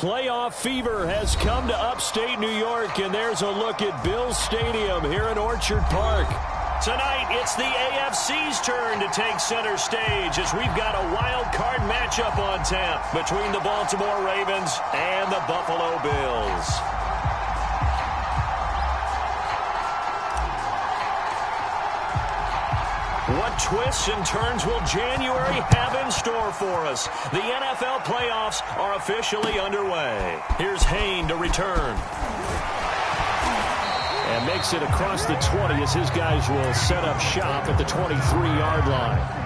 Playoff fever has come to upstate New York, and there's a look at Bills Stadium here in Orchard Park. Tonight, it's the AFC's turn to take center stage as we've got a wild card matchup on tap between the Baltimore Ravens and the Buffalo Bills. What twists and turns will January have in store for us? The NFL playoffs are officially underway. Here's Hayne to return. And makes it across the 20 as his guys will set up shop at the 23-yard line.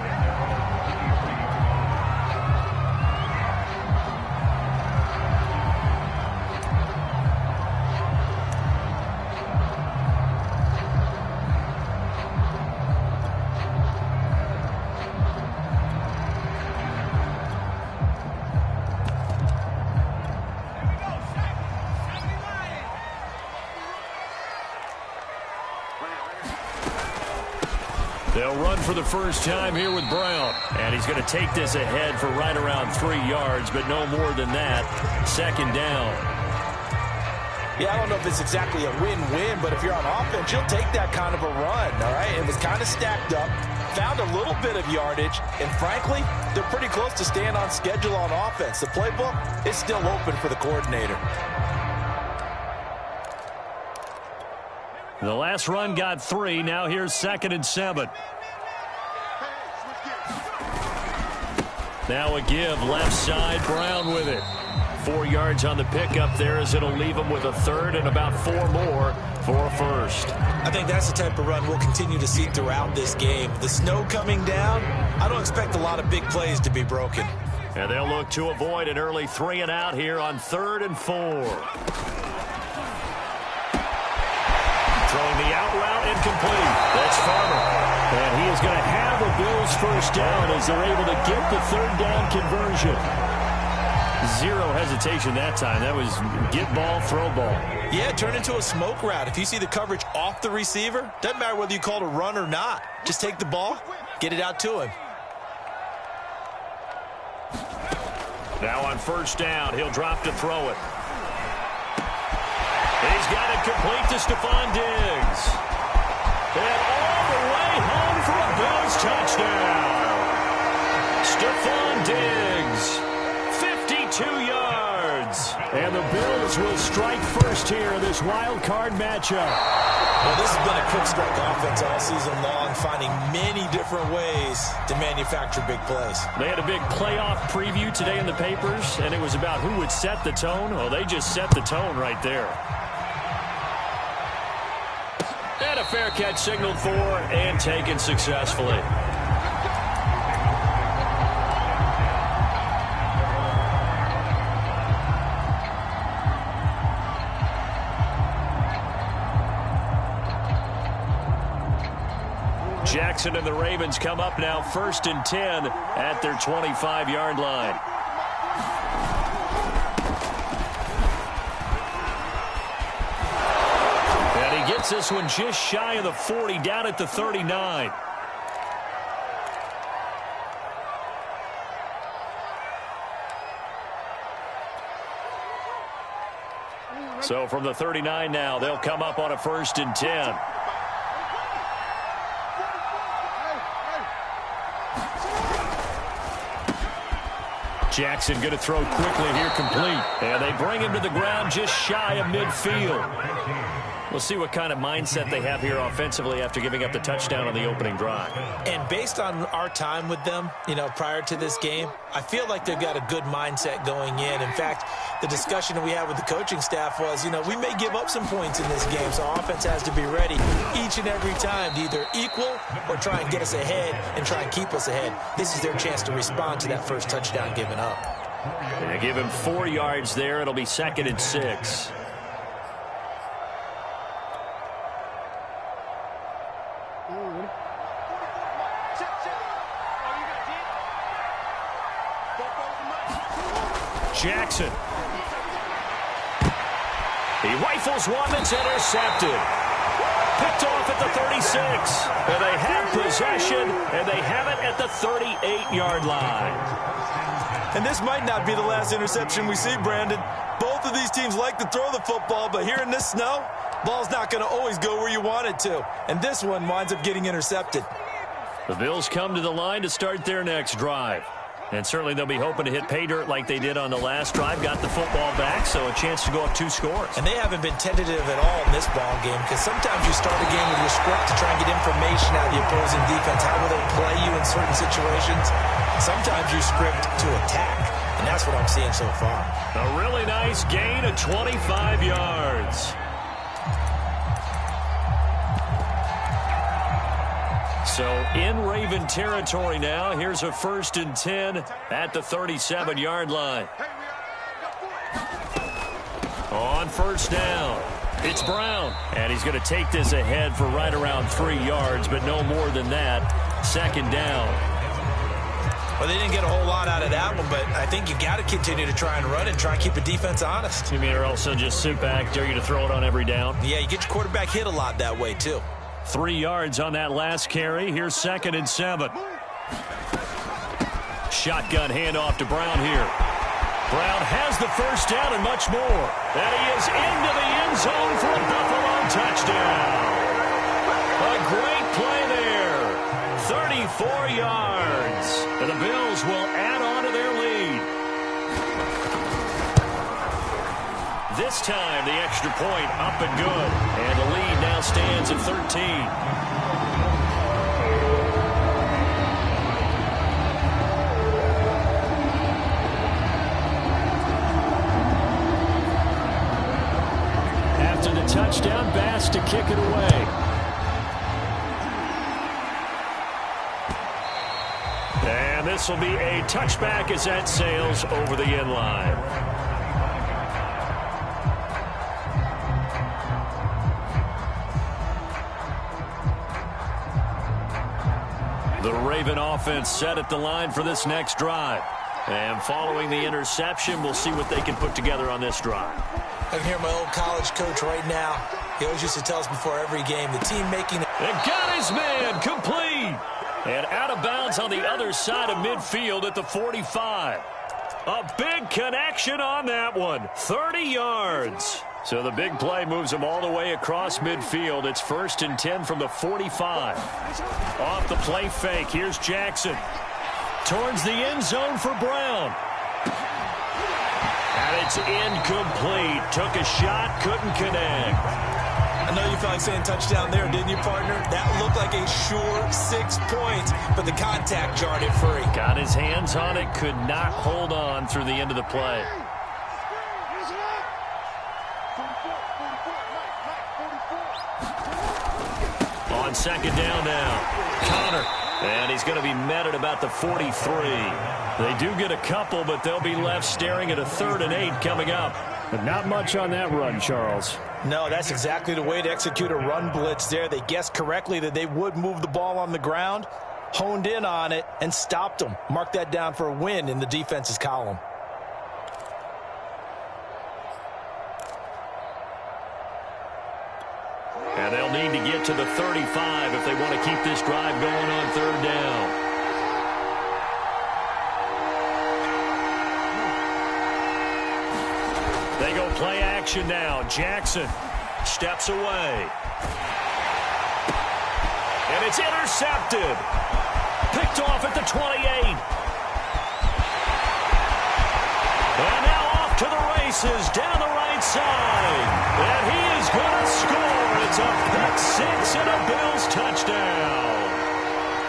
They'll run for the first time here with Brown. And he's going to take this ahead for right around 3 yards, but no more than that. Second down. Yeah, I don't know if it's exactly a win-win, but if you're on offense, you'll take that kind of a run, all right? It was kind of stacked up, found a little bit of yardage, and frankly, they're pretty close to staying on schedule on offense. The playbook is still open for the coordinator. The last run got 3. Now here's 2nd and 7. Now a give left side. Brown with it. 4 yards on the pickup there as it'll leave him with a third and about 4 more for a first. I think that's the type of run we'll continue to see throughout this game. The snow coming down, I don't expect a lot of big plays to be broken. And they'll look to avoid an early 3 and out here on 3rd and 4. Throwing the out route incomplete. That's Farmer. And he is going to have a Bills first down as they're able to get the 3rd down conversion. Zero hesitation that time. That was get ball, throw ball. Yeah, turn into a smoke route. If you see the coverage off the receiver, doesn't matter whether you call it a run or not. Just take the ball, get it out to him. Now on first down, he'll drop to throw it. He's got it complete to Stephon Diggs. And all the way home for a Bills touchdown. Stephon Diggs, 52 yards. And the Bills will strike first here in this wild card matchup. Well, this has been a quick strike offense all season long, finding many different ways to manufacture big plays. They had a big playoff preview today in the papers, and it was about who would set the tone. Well, they just set the tone right there. And a fair catch signaled for and taken successfully. Jackson and the Ravens come up now 1st and 10 at their 25-yard line. And he gets this one just shy of the 40, down at the 39. So from the 39 now, they'll come up on a 1st and 10. Jackson going to throw quickly here, complete. And they bring him to the ground just shy of midfield. We'll see what kind of mindset they have here offensively after giving up the touchdown on the opening drive. And based on our time with them, prior to this game, I feel like they've got a good mindset going in. In fact, the discussion that we had with the coaching staff was, we may give up some points in this game, so offense has to be ready each and every time to either equal or try and get us ahead and try and keep us ahead. This is their chance to respond to that first touchdown given up. And they give him 4 yards there. It'll be 2nd and 6. Jackson. He rifles one that's intercepted. Picked off at the 36. And they have possession, and they have it at the 38-yard line. And this might not be the last interception we see, Brandon. Both of these teams like to throw the football, but here in this snow, ball's not going to always go where you want it to. And this one winds up getting intercepted. The Bills come to the line to start their next drive. And certainly they'll be hoping to hit pay dirt like they did on the last drive. Got the football back, so a chance to go up 2 scores. And they haven't been tentative at all in this ball game, because sometimes you start a game with your script to try and get information out of the opposing defense. How will they play you in certain situations? Sometimes you script to attack, and that's what I'm seeing so far. A really nice gain of 25 yards. So in Raven territory now. Here's a 1st and 10 at the 37-yard line. On 1st down, it's Brown. And he's going to take this ahead for right around 3 yards, but no more than that. 2nd down. Well, they didn't get a whole lot out of that one, but I think you got to continue to try and run and try and keep the defense honest. You mean, or also just sit back, dare you to throw it on every down? Yeah, you get your quarterback hit a lot that way, too. 3 yards on that last carry. Here's 2nd and 7. Shotgun handoff to Brown here. Brown has the 1st down and much more. And he is into the end zone for a Buffalo touchdown. A great play there. 34 yards. And the Bills will add on to their lead. This time, the extra point up and good. And the lead now stands at 13. After the touchdown, Bass to kick it away. And this will be a touchback as that sails over the end line. The Raven offense set at the line for this next drive. And following the interception, we'll see what they can put together on this drive. I can hear my old college coach right now. He always used to tell us before every game, the team making it. And got his man complete. And out of bounds on the other side of midfield at the 45. A big connection on that one. 30 yards. So the big play moves them all the way across midfield. It's 1st and 10 from the 45. Off the play fake. Here's Jackson. Towards the end zone for Brown. And it's incomplete. Took a shot, couldn't connect. I know you felt like saying touchdown there, didn't you, partner? That looked like a sure 6 points, but the contact jarred it free. Got his hands on it, could not hold on through the end of the play. On 2nd down now, Connor. And he's going to be met at about the 43. They do get a couple, but they'll be left staring at a 3rd and 8 coming up. But not much on that run, Charles. No, that's exactly the way to execute a run blitz there. They guessed correctly that they would move the ball on the ground, honed in on it, and stopped them. Mark that down for a win in the defense's column. And they'll need to get to the 35 if they want to keep this drive going on 3rd down. They go play action now. Jackson steps away. And it's intercepted. Picked off at the 28. And now off to the races down the right side. And he is going to score. It's a pick 6 and a Bills touchdown.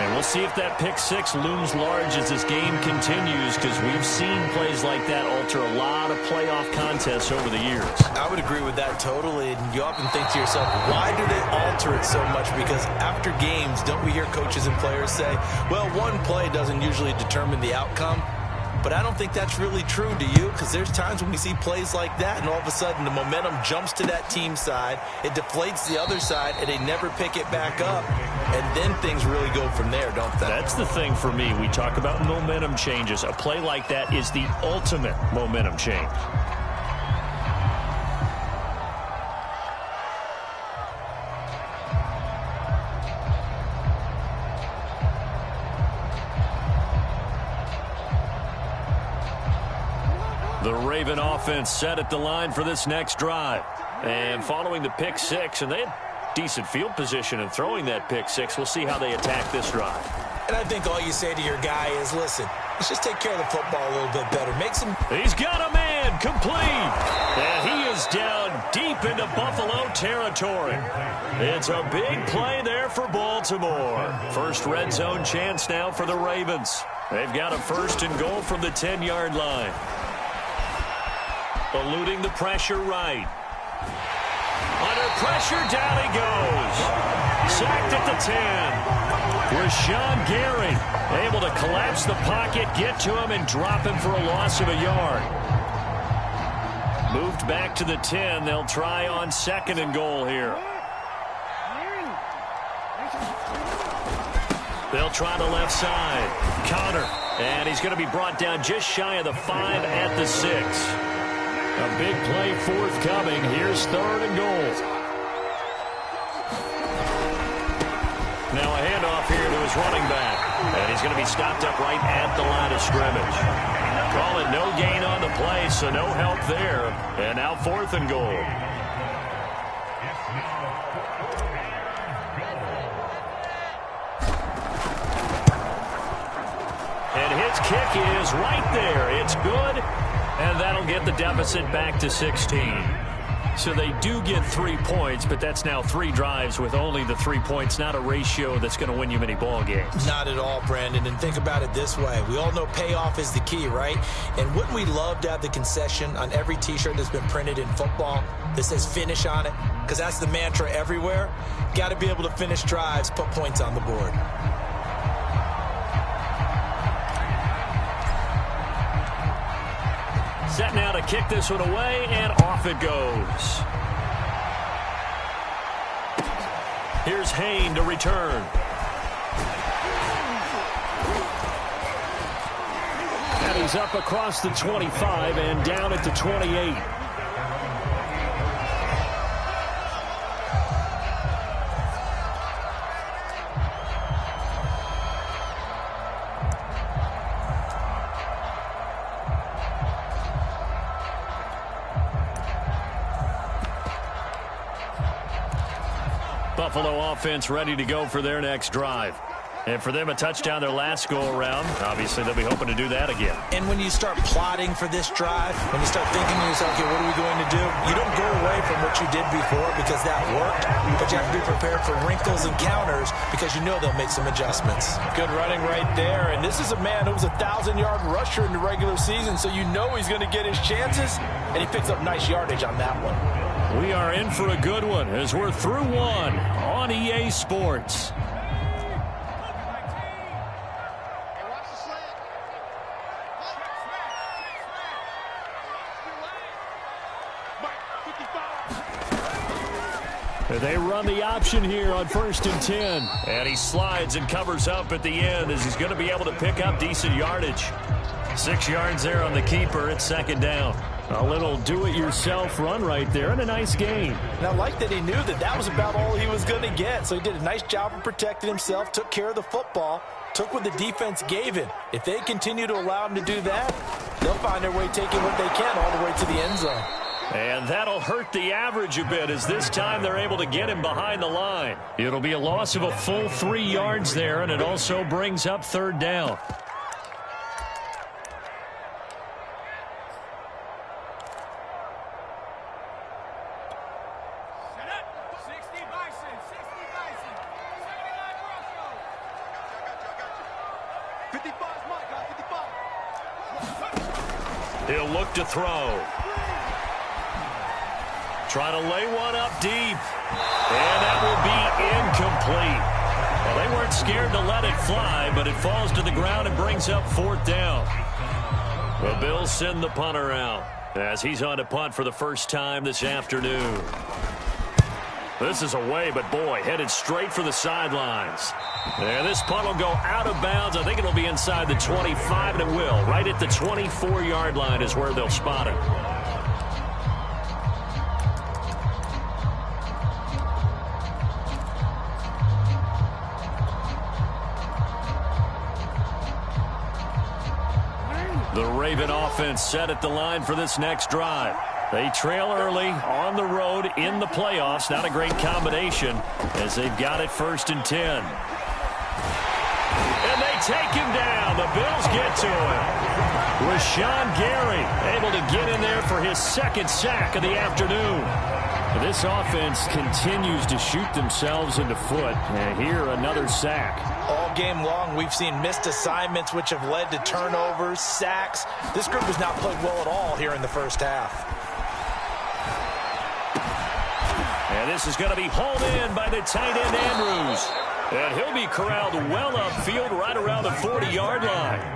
And we'll see if that pick 6 looms large as this game continues, because we've seen plays like that alter a lot of playoff contests over the years. I would agree with that totally. And you often think to yourself, why do they alter it so much? Because after games, don't we hear coaches and players say, well, one play doesn't usually determine the outcome? But I don't think that's really true, do you? Because there's times when we see plays like that, and all of a sudden the momentum jumps to that team side, it deflates the other side, and they never pick it back up. And then things really go from there, don't they? That's the thing for me. We talk about momentum changes. A play like that is the ultimate momentum change. The Raven offense set at the line for this next drive. And following the pick six, and they had decent field position in throwing that pick six. We'll see how they attack this drive. And I think all you say to your guy is, listen, let's just take care of the football a little bit better. Make some... He's got a man complete. And he is down deep into Buffalo territory. It's a big play there for Baltimore. First red zone chance now for the Ravens. They've got a 1st and goal from the 10-yard line. Eluding the pressure right. Under pressure, down he goes. Sacked at the 10. Rashawn Gary able to collapse the pocket, get to him, and drop him for a loss of a yard. Moved back to the 10. They'll try on 2nd and goal here. They'll try the left side. Connor. And he's going to be brought down just shy of the 5 at the 6. A big play forthcoming. Here's 3rd and goal. Now a handoff here to his running back. And he's going to be stopped up right at the line of scrimmage. Call it no gain on the play, so no help there. And now 4th and goal. And his kick is right there. It's good. And that'll get the deficit back to 16. So they do get 3 points, but that's now 3 drives with only the 3 points. Not a ratio that's going to win you many ball games. Not at all, Brandon. And think about it this way. We all know payoff is the key, right? And wouldn't we love to have the concession on every T-shirt that's been printed in football that says finish on it? Because that's the mantra everywhere. Got to be able to finish drives, put points on the board. Set now to kick this one away, and off it goes. Here's Hayne to return. And he's up across the 25 and down at the 28. Buffalo offense ready to go for their next drive. And for them, a touchdown their last go-around. Obviously, they'll be hoping to do that again. And when you start plotting for this drive, when you start thinking to yourself, okay, what are we going to do? You don't go away from what you did before because that worked, but you have to be prepared for wrinkles and counters because you know they'll make some adjustments. Good running right there. And this is a man who was a 1,000-yard rusher in the regular season, so you know he's going to get his chances, and he picks up nice yardage on that one. We are in for a good one as we're through one on EA Sports. They run the option here on 1st and 10. And he slides and covers up at the end as he's going to be able to pick up decent yardage. 6 yards there on the keeper. It's 2nd down. A little do-it-yourself run right there and a nice gain. And I like that he knew that that was about all he was going to get. So he did a nice job of protecting himself, took care of the football, took what the defense gave him. If they continue to allow him to do that, they'll find their way taking what they can all the way to the end zone. And that'll hurt the average a bit as this time they're able to get him behind the line. It'll be a loss of a full 3 yards there, and it also brings up 3rd down. He'll look to throw. Try to lay one up deep. And that will be incomplete. Well, they weren't scared to let it fly, but it falls to the ground and brings up 4th down. The Bills send the punter out as he's on to punt for the first time this afternoon. This is away, but boy, headed straight for the sidelines. And this punt will go out of bounds. I think it'll be inside the 25, and it will. Right at the 24-yard line is where they'll spot it. The Raven offense set at the line for this next drive. They trail early on the road in the playoffs. Not a great combination as they've got it 1st and 10. And they take him down. The Bills get to him. Rashawn Gary able to get in there for his 2nd sack of the afternoon. This offense continues to shoot themselves in the foot. And here, another sack. All game long, we've seen missed assignments, which have led to turnovers, sacks. This group has not played well at all here in the first half. And this is going to be hauled in by the tight end, Andrews. And he'll be corralled well upfield right around the 40-yard line.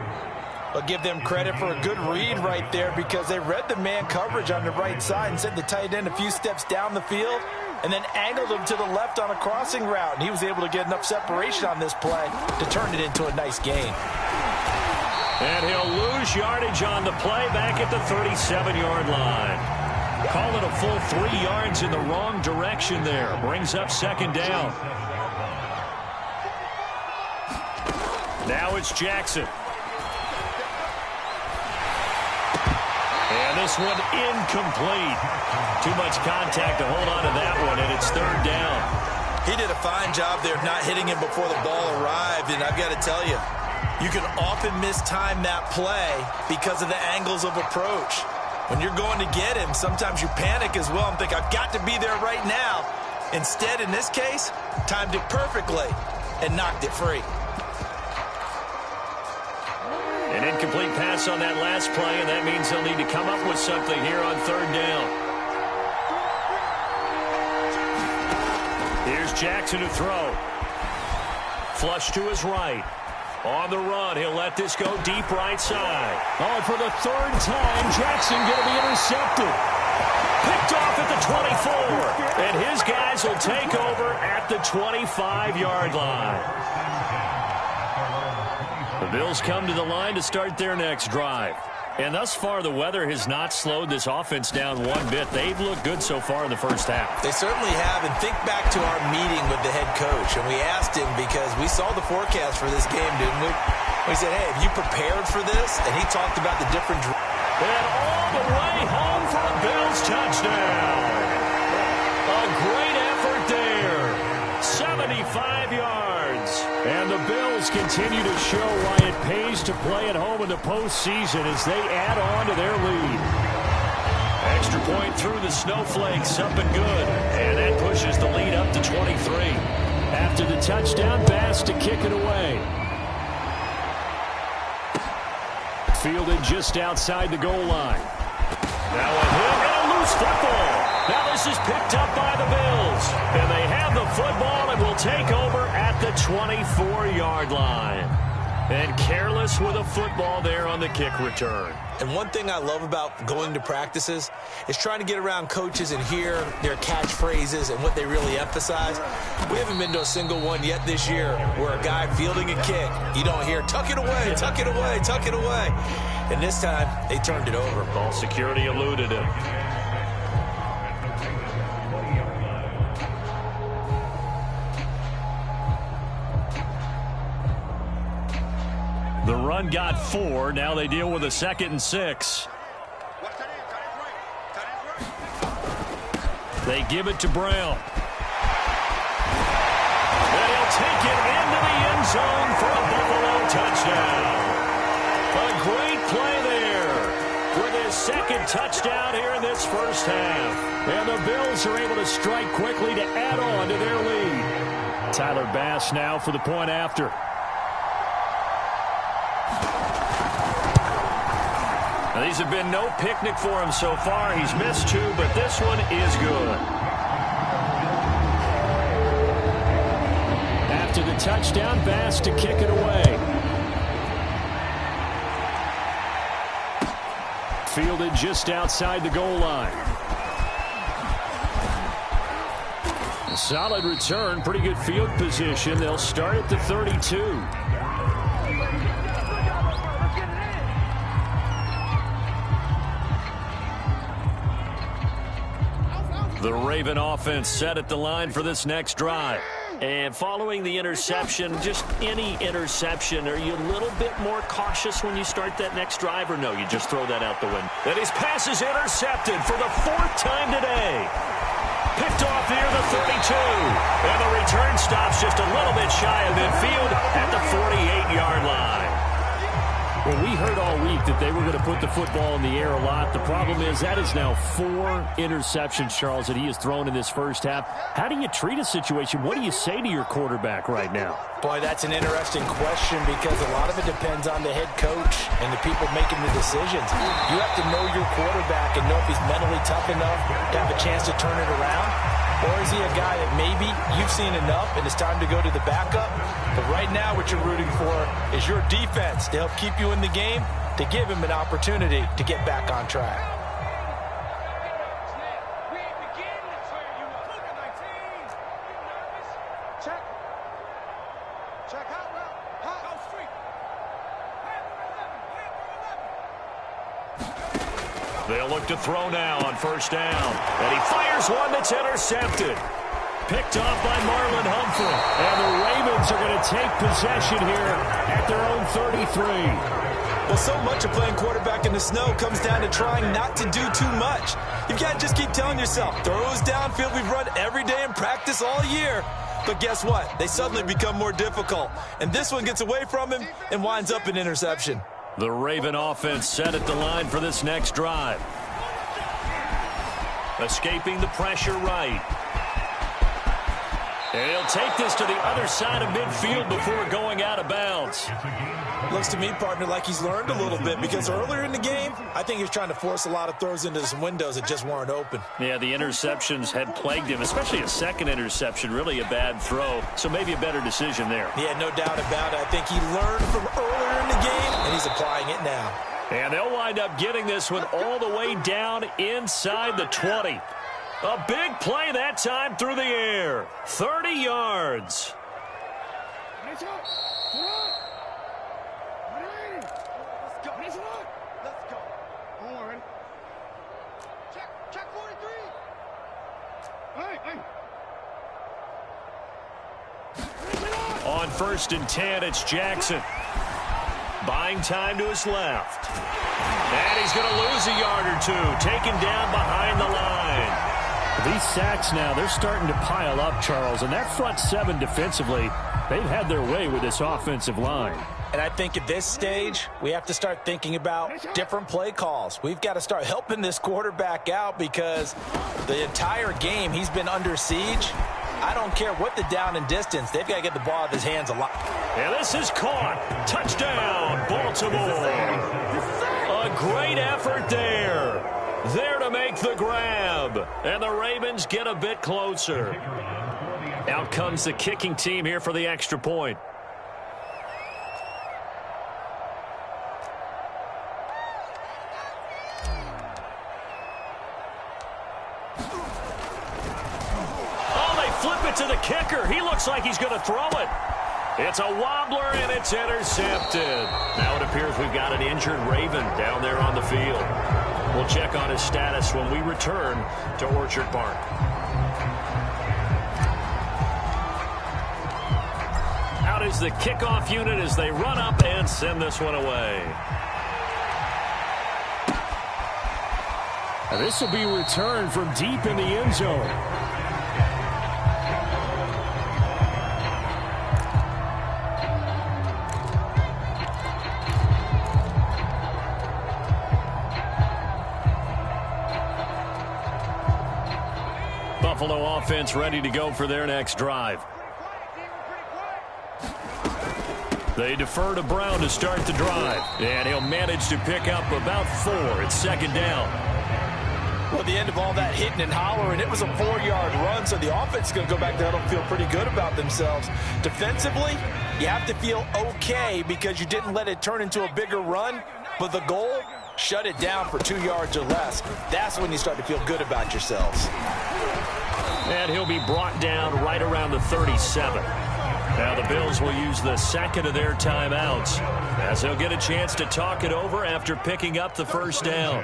I'll give them credit for a good read right there because they read the man coverage on the right side and sent the tight end a few steps down the field and then angled him to the left on a crossing route. And he was able to get enough separation on this play to turn it into a nice gain. And he'll lose yardage on the play back at the 37-yard line. Call it a full 3 yards in the wrong direction there. Brings up 2nd down. Now it's Jackson. And this one incomplete. Too much contact to hold on to that one, and it's 3rd down. He did a fine job there of not hitting him before the ball arrived, and I've got to tell you, you can often mistime that play because of the angles of approach. When you're going to get him, sometimes you panic as well and think, I've got to be there right now. Instead, in this case, timed it perfectly and knocked it free. An incomplete pass on that last play, and that means they'll need to come up with something here on 3rd down. Here's Jackson to throw. Flush to his right. On the run, he'll let this go deep right side. Oh, and for the 3rd time, Jackson going to be intercepted. Picked off at the 24. And his guys will take over at the 25-yard line. The Bills come to the line to start their next drive. And thus far, the weather has not slowed this offense down one bit. They've looked good so far in the first half. They certainly have. And think back to our meeting with the head coach. And we asked him because we saw the forecast for this game, didn't we? We said, hey, have you prepared for this? And he talked about the different... And all the way home for a Bills touchdown. A great effort there. 75 yards. And the Bills continue to show why it pays to play at home in the postseason as they add on to their lead. Extra point through the snowflakes, up and good. And that pushes the lead up to 23. After the touchdown, Bass to kick it away. Fielded just outside the goal line. Now a hit and a loose football. Now this is picked up by the Bills. And they have the football and will take over at the 24-yard line. And careless with a football there on the kick return. And one thing I love about going to practices is trying to get around coaches and hear their catchphrases and what they really emphasize. We haven't been to a single one yet this year where a guy fielding a kick, you don't hear, tuck it away, tuck it away, tuck it away. And this time, they turned it over. Ball security eluded him. The run got 4. Now they deal with a 2nd and 6. They give it to Brown. And he'll take it into the end zone for a Buffalo touchdown. A great play there with his 2nd touchdown here in this first half. And the Bills are able to strike quickly to add on to their lead. Tyler Bass now for the point after. Now, these have been no picnic for him so far. He's missed 2, but this one is good. After the touchdown, Bass to kick it away. Fielded just outside the goal line. A solid return, pretty good field position. They'll start at the 32. The Raven offense set at the line for this next drive. And following the interception, just any interception, are you a little bit more cautious when you start that next drive, or no, you just throw that out the window? And his pass is intercepted for the 4th time today. Picked off near the 32. And the return stops just a little bit shy of midfield at the 48-yard line. Well, we heard all week that they were going to put the football in the air a lot. The problem is that is now 4 interceptions, Charles, that he has thrown in this first half. How do you treat a situation? What do you say to your quarterback right now? Boy, that's an interesting question because a lot of it depends on the head coach and the people making the decisions. You have to know your quarterback and know if he's mentally tough enough to have a chance to turn it around. Or is he a guy that maybe you've seen enough and it's time to go to the backup? But right now what you're rooting for is your defense to help keep you in the game, to give him an opportunity to get back on track. They'll look to throw now on first down. And he fires one that's intercepted. Picked off by Marlon Humphrey. And the Ravens are going to take possession here at their own 33. Well, so much of playing quarterback in the snow comes down to trying not to do too much. You've got to just keep telling yourself, throws downfield we've run every day in practice all year. But guess what? They suddenly become more difficult. And this one gets away from him and winds up an interception. The Raven offense set at the line for this next drive. Escaping the pressure right. And he'll take this to the other side of midfield before going out of bounds. Looks to me, partner, like he's learned a little bit because earlier in the game, I think he was trying to force a lot of throws into some windows that just weren't open. Yeah, the interceptions had plagued him, especially a second interception, really a bad throw. So maybe a better decision there. Yeah, no doubt about it. I think he learned from earlier in the game, and he's applying it now. And they'll wind up getting this one all the way down inside the 20. A big play that time through the air. 30 yards. On 1st and 10, it's Jackson. Buying time to his left. And he's going to lose a yard or two. Taken down behind the line. These sacks now, they're starting to pile up, Charles. And that front 7 defensively, they've had their way with this offensive line. And I think at this stage, we have to start thinking about different play calls. We've got to start helping this quarterback out because the entire game he's been under siege. I don't care what the down and distance. They've got to get the ball out of his hands a lot. And this is caught. Touchdown, Baltimore. A great effort there. There to make the grab. And the Ravens get a bit closer. Out comes the kicking team here for the extra point. Flip it to the kicker. He looks like he's going to throw it. It's a wobbler, and it's intercepted. Now it appears we've got an injured Raven down there on the field. We'll check on his status when we return to Orchard Park. Out is the kickoff unit as they run up and send this one away. Now this will be returned from deep in the end zone. Buffalo offense ready to go for their next drive. They defer to Brown to start the drive. And he'll manage to pick up about 4. It's 2nd down. Well, at the end of all that hitting and hollering, it was a 4-yard run, so the offense is going to go back there and feel pretty good about themselves. Defensively, you have to feel okay because you didn't let it turn into a bigger run, but the goal, shut it down for 2 yards or less. That's when you start to feel good about yourselves. And he'll be brought down right around the 37. Now the Bills will use the second of their timeouts as they'll get a chance to talk it over after picking up the first down.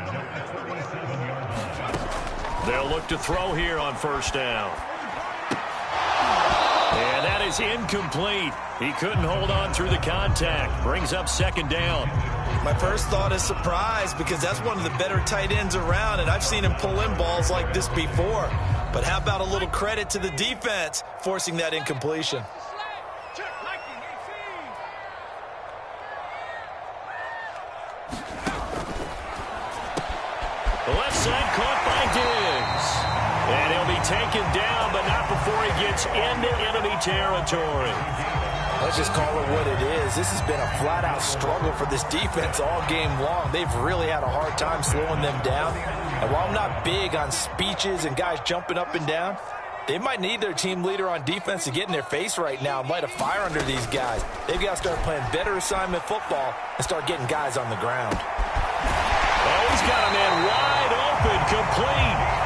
They'll look to throw here on first down. And is incomplete. He couldn't hold on through the contact. Brings up second down. My first thought is surprise because that's one of the better tight ends around, and I've seen him pull in balls like this before. But how about a little credit to the defense forcing that incompletion? The left side caught by Diggs. And he'll be taken down, but not before he gets into enemy territory. Let's just call it what it is. This has been a flat-out struggle for this defense all game long. They've really had a hard time slowing them down. And while I'm not big on speeches and guys jumping up and down, they might need their team leader on defense to get in their face right now and light a fire under these guys. They've got to start playing better assignment football and start getting guys on the ground. Oh, he's got a man wide open, complete.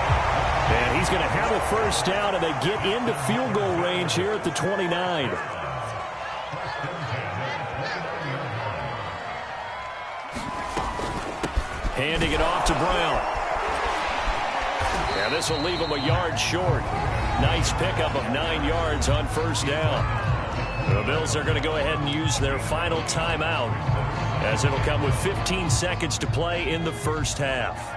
And he's going to have a first down, and they get into field goal range here at the 29. Handing it off to Brown. And this will leave him a yard short. Nice pickup of 9 yards on first down. The Bills are going to go ahead and use their final timeout, as it'll come with 15 seconds to play in the first half.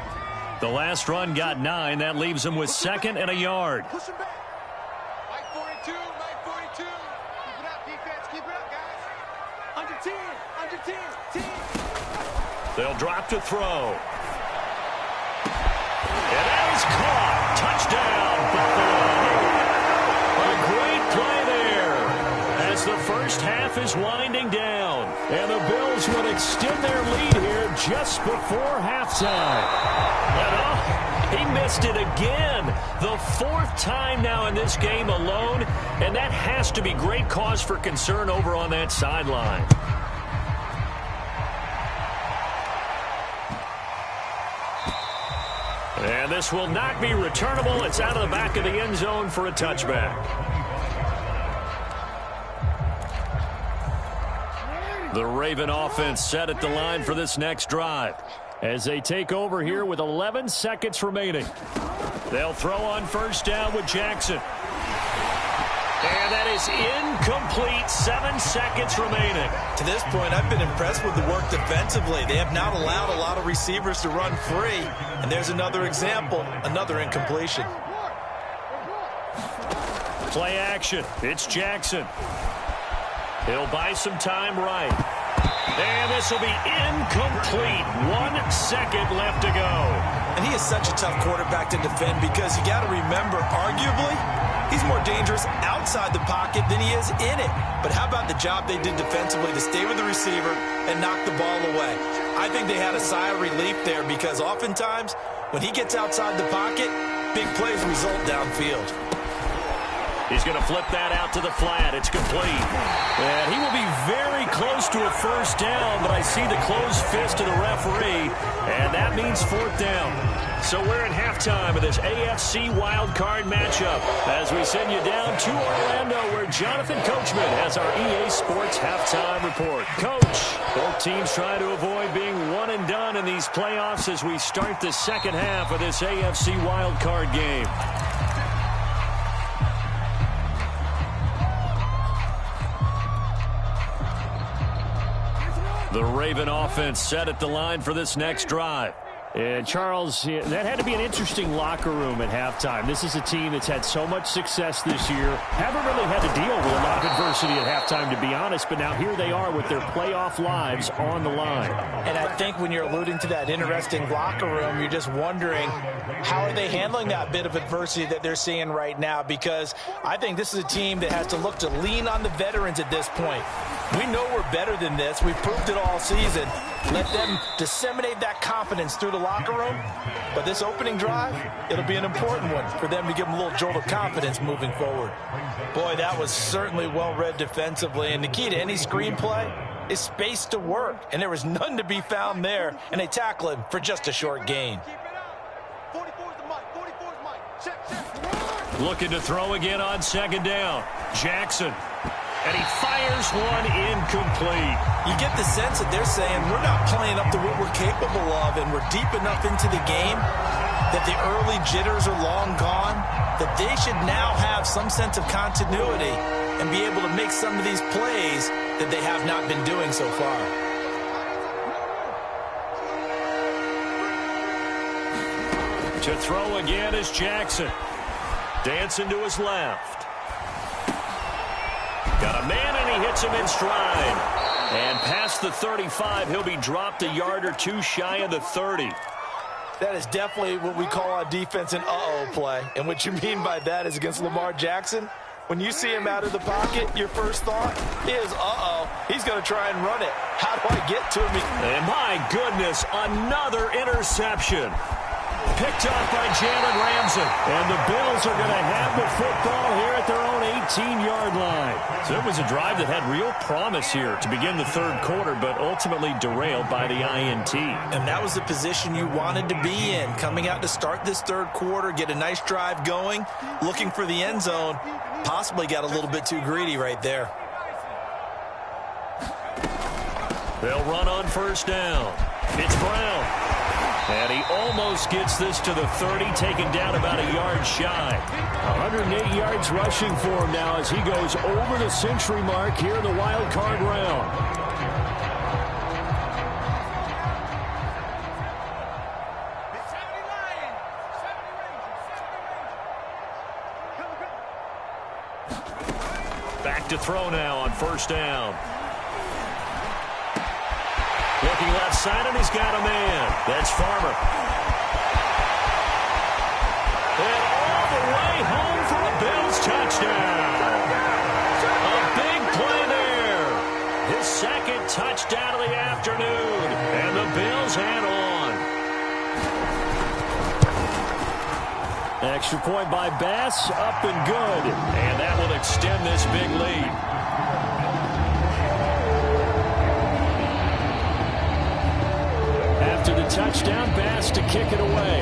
The last run got 9. That leaves them with second and a yard. Push him back. Mike 42, Mike 42. Keep it up, defense. Keep it up, guys. Under 10, under 10, 10. They'll drop to throw. And that is caught. Touchdown, Buffalo. A great play there as the first half is winding down. And the Bills will extend their lead here just before halftime. But he missed it again. The 4th time now in this game alone. And that has to be great cause for concern over on that sideline. And this will not be returnable. It's out of the back of the end zone for a touchback. The Raven offense set at the line for this next drive as they take over here with 11 seconds remaining. They'll throw on first down with Jackson. And that is incomplete. 7 seconds remaining. To this point, I've been impressed with the work defensively. They have not allowed a lot of receivers to run free. And there's another example, another incompletion. Play action. It's Jackson. He'll buy some time right. And this will be incomplete. 1 second left to go. And he is such a tough quarterback to defend because you got to remember, arguably, he's more dangerous outside the pocket than he is in it. But how about the job they did defensively to stay with the receiver and knock the ball away? I think they had a sigh of relief there because oftentimes when he gets outside the pocket, big plays result downfield. He's going to flip that out to the flat. It's complete. And he will be very close to a first down, but I see the closed fist of the referee, and that means 4th down. So we're in halftime of this AFC wildcard matchup as we send you down to Orlando where Jonathan Coachman has our EA Sports halftime report. Coach, both teams try to avoid being one and done in these playoffs as we start the second half of this AFC wildcard game. The Raven offense set at the line for this next drive. And, Charles, that had to be an interesting locker room at halftime. This is a team that's had so much success this year. Haven't really had to deal with a lot of adversity at halftime, to be honest. But now here they are with their playoff lives on the line. And I think when you're alluding to that interesting locker room, you're just wondering how are they handling that bit of adversity that they're seeing right now? Because I think this is a team that has to look to lean on the veterans at this point. We know we're better than this. We've proved it all season. Let them disseminate that confidence through the locker room. But this opening drive, it'll be an important one for them to give them a little jolt of confidence moving forward. Boy, that was certainly well-read defensively. And the key to any screenplay is space to work. And there was none to be found there. And they tackle him for just a short gain. 44's the mic. 44's the mic. Check. Looking to throw again on second down. Jackson. And he fires one incomplete. You get the sense that they're saying we're not playing up to what we're capable of, and we're deep enough into the game that the early jitters are long gone, that they should now have some sense of continuity and be able to make some of these plays that they have not been doing so far. To throw again is Jackson. Dancing to his left. Got a man, and he hits him in stride. And past the 35, he'll be dropped a yard or two shy of the 30. That is definitely what we call on defense an uh-oh play. And what you mean by that is against Lamar Jackson, when you see him out of the pocket, your first thought is, uh-oh, he's going to try and run it. How do I get to him? And my goodness, another interception. Picked up by Jalen Ramsey. And the Bills are going to have the football here at their own 18-yard line. So it was a drive that had real promise here to begin the third quarter, but ultimately derailed by the INT. And that was the position you wanted to be in, coming out to start this third quarter, get a nice drive going, looking for the end zone. Possibly got a little bit too greedy right there. They'll run on first down. It's Brown. And he almost gets this to the 30, taken down about a yard shy. 108 yards rushing for him now as he goes over the century mark here in the wild card round. Back to throw now on first down. Looking left side, and he's got a man. That's Farmer. And all the way home for a Bills touchdown. A big play there. His second touchdown of the afternoon. And the Bills head on. Extra point by Bass, up and good. And that will extend this big lead. After the touchdown, Bass to kick it away.